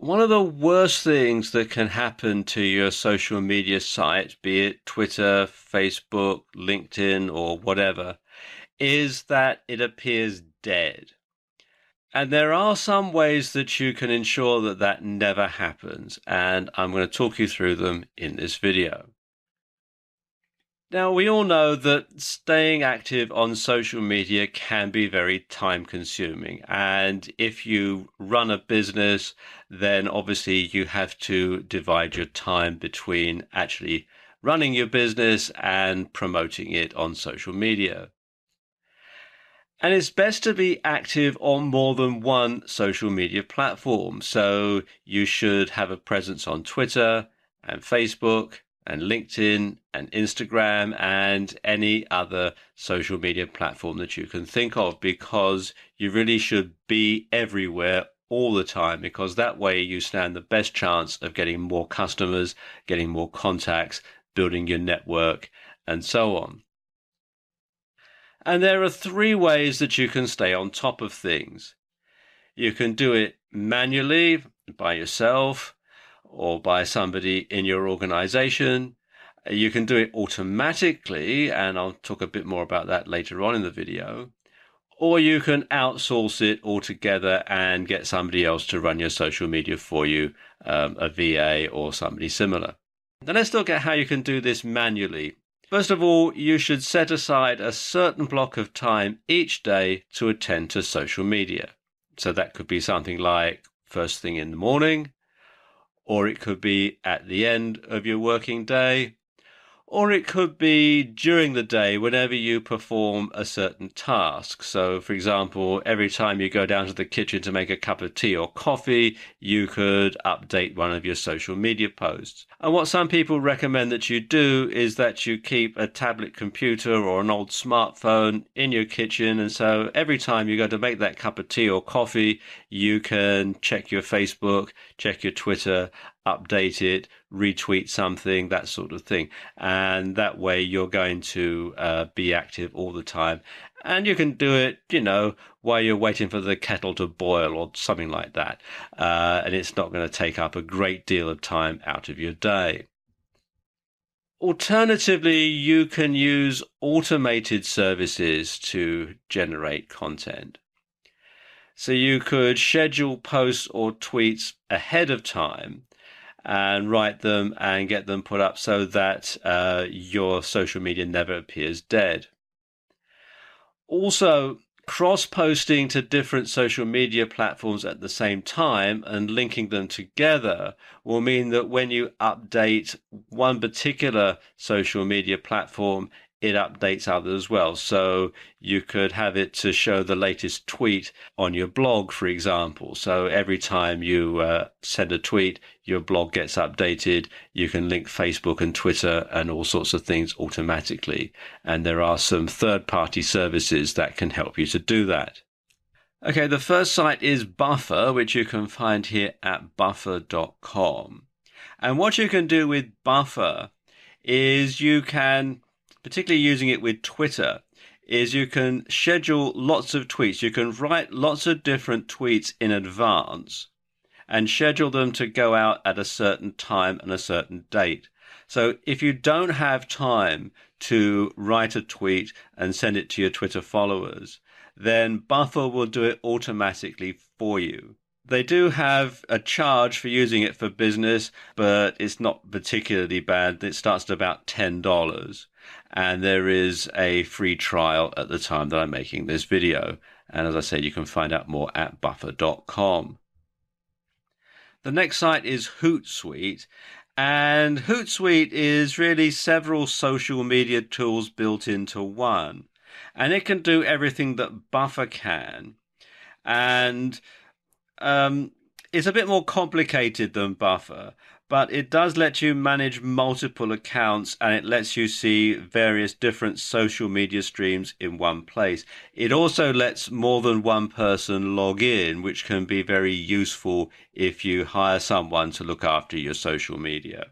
One of the worst things that can happen to your social media site, be it Twitter, Facebook, LinkedIn, or whatever, is that it appears dead. And there are some ways that you can ensure that that never happens, and I'm going to talk you through them in this video. Now, we all know that staying active on social media can be very time consuming. And if you run a business, then obviously you have to divide your time between actually running your business and promoting it on social media. And it's best to be active on more than one social media platform. So you should have a presence on Twitter and Facebook and LinkedIn and Instagram and any other social media platform that you can think of, because you really should be everywhere all the time, because that way you stand the best chance of getting more customers, getting more contacts, building your network, and so on. And there are three ways that you can stay on top of things. You can do it manually by yourself or by somebody in your organization. You can do it automatically, and I'll talk a bit more about that later on in the video. Or you can outsource it altogether and get somebody else to run your social media for you, a VA or somebody similar. Now let's look at how you can do this manually. First of all, you should set aside a certain block of time each day to attend to social media. So that could be something like first thing in the morning, or it could be at the end of your working day, or it could be during the day whenever you perform a certain task. So, for example, every time you go down to the kitchen to make a cup of tea or coffee, you could update one of your social media posts. And what some people recommend that you do is that you keep a tablet computer or an old smartphone in your kitchen. And so every time you go to make that cup of tea or coffee, you can check your Facebook, check your Twitter, update it, retweet something, that sort of thing. And that way you're going to be active all the time. And you can do it, while you're waiting for the kettle to boil or something like that. And it's not going to take up a great deal of time out of your day. Alternatively, you can use automated services to generate content. So you could schedule posts or tweets ahead of time and write them and get them put up so that your social media never appears dead. Also, cross-posting to different social media platforms at the same time and linking them together will mean that when you update one particular social media platform, it updates others as well. So you could have it to show the latest tweet on your blog, for example. So every time you send a tweet, your blog gets updated. You can link Facebook and Twitter and all sorts of things automatically. And there are some third-party services that can help you to do that. Okay, the first site is Buffer, which you can find here at buffer.com. And what you can do with Buffer is you can, particularly using it with Twitter, is you can schedule lots of tweets. You can write lots of different tweets in advance and schedule them to go out at a certain time and a certain date. So if you don't have time to write a tweet and send it to your Twitter followers, then Buffer will do it automatically for you. They do have a charge for using it for business, but it's not particularly bad. It starts at about $10. And there is a free trial at the time that I'm making this video. And as I said, you can find out more at buffer.com. The next site is Hootsuite. And Hootsuite is really several social media tools built into one. And it can do everything that Buffer can. And it's a bit more complicated than Buffer, but it does let you manage multiple accounts and it lets you see various different social media streams in one place. It also lets more than one person log in, which can be very useful if you hire someone to look after your social media.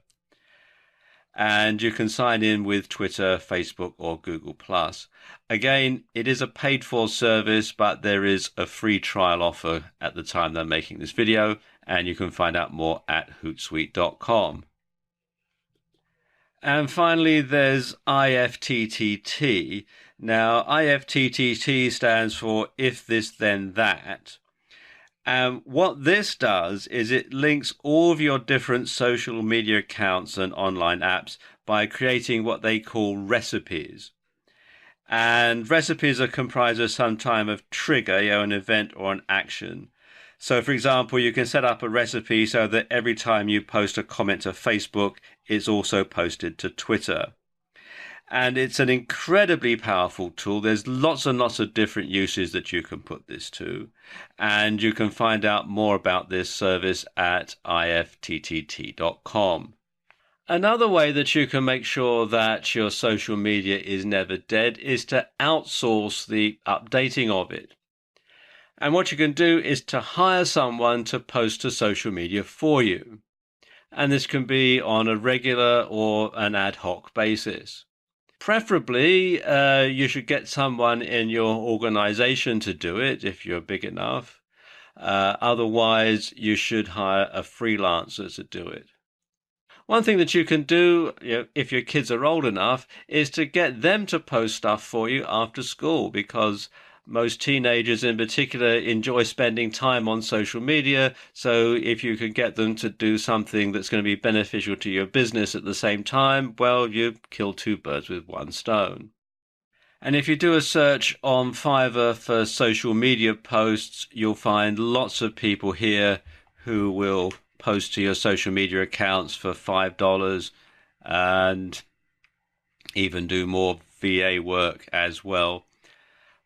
and you can sign in with Twitter, Facebook, or Google+. Again, it is a paid-for service, but there is a free trial offer at the time they're making this video, and you can find out more at hootsuite.com. And finally, there's IFTTT. Now, IFTTT stands for If This Then That. And what this does is it links all of your different social media accounts and online apps by creating what they call recipes. And recipes are comprised of some type of trigger, an event or an action. So, for example, you can set up a recipe so that every time you post a comment to Facebook, it's also posted to Twitter. And it's an incredibly powerful tool. There's lots and lots of different uses that you can put this to. And you can find out more about this service at ifttt.com. Another way that you can make sure that your social media is never dead is to outsource the updating of it. And what you can do is to hire someone to post to social media for you. And this can be on a regular or an ad hoc basis. Preferably, you should get someone in your organization to do it if you're big enough. Otherwise, you should hire a freelancer to do it. One thing that you can do, if your kids are old enough, is to get them to post stuff for you after school, because most teenagers in particular enjoy spending time on social media. So if you can get them to do something that's going to be beneficial to your business at the same time, well, you kill two birds with one stone. And if you do a search on Fiverr for social media posts, you'll find lots of people here who will post to your social media accounts for $5 and even do more VA work as well.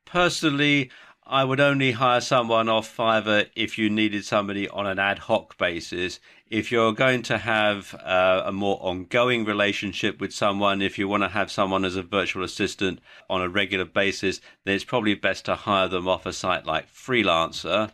Personally, I would only hire someone off Fiverr if you needed somebody on an ad hoc basis. If you're going to have a more ongoing relationship with someone, if you want to have someone as a virtual assistant on a regular basis, then it's probably best to hire them off a site like Freelancer.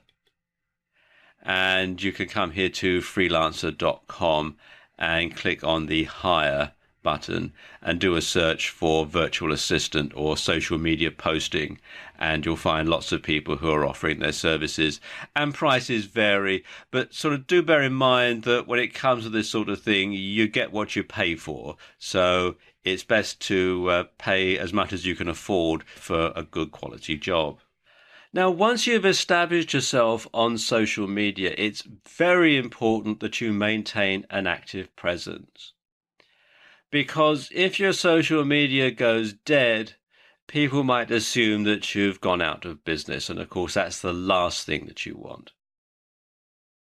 And you can come here to freelancer.com and click on the hire button and do a search for virtual assistant or social media posting, and you'll find lots of people who are offering their services, and prices vary, but sort of do bear in mind that when it comes to this sort of thing, you get what you pay for. So it's best to pay as much as you can afford for a good quality job. Now, once you've established yourself on social media, it's very important that you maintain an active presence. Because if your social media goes dead, people might assume that you've gone out of business. And of course, that's the last thing that you want.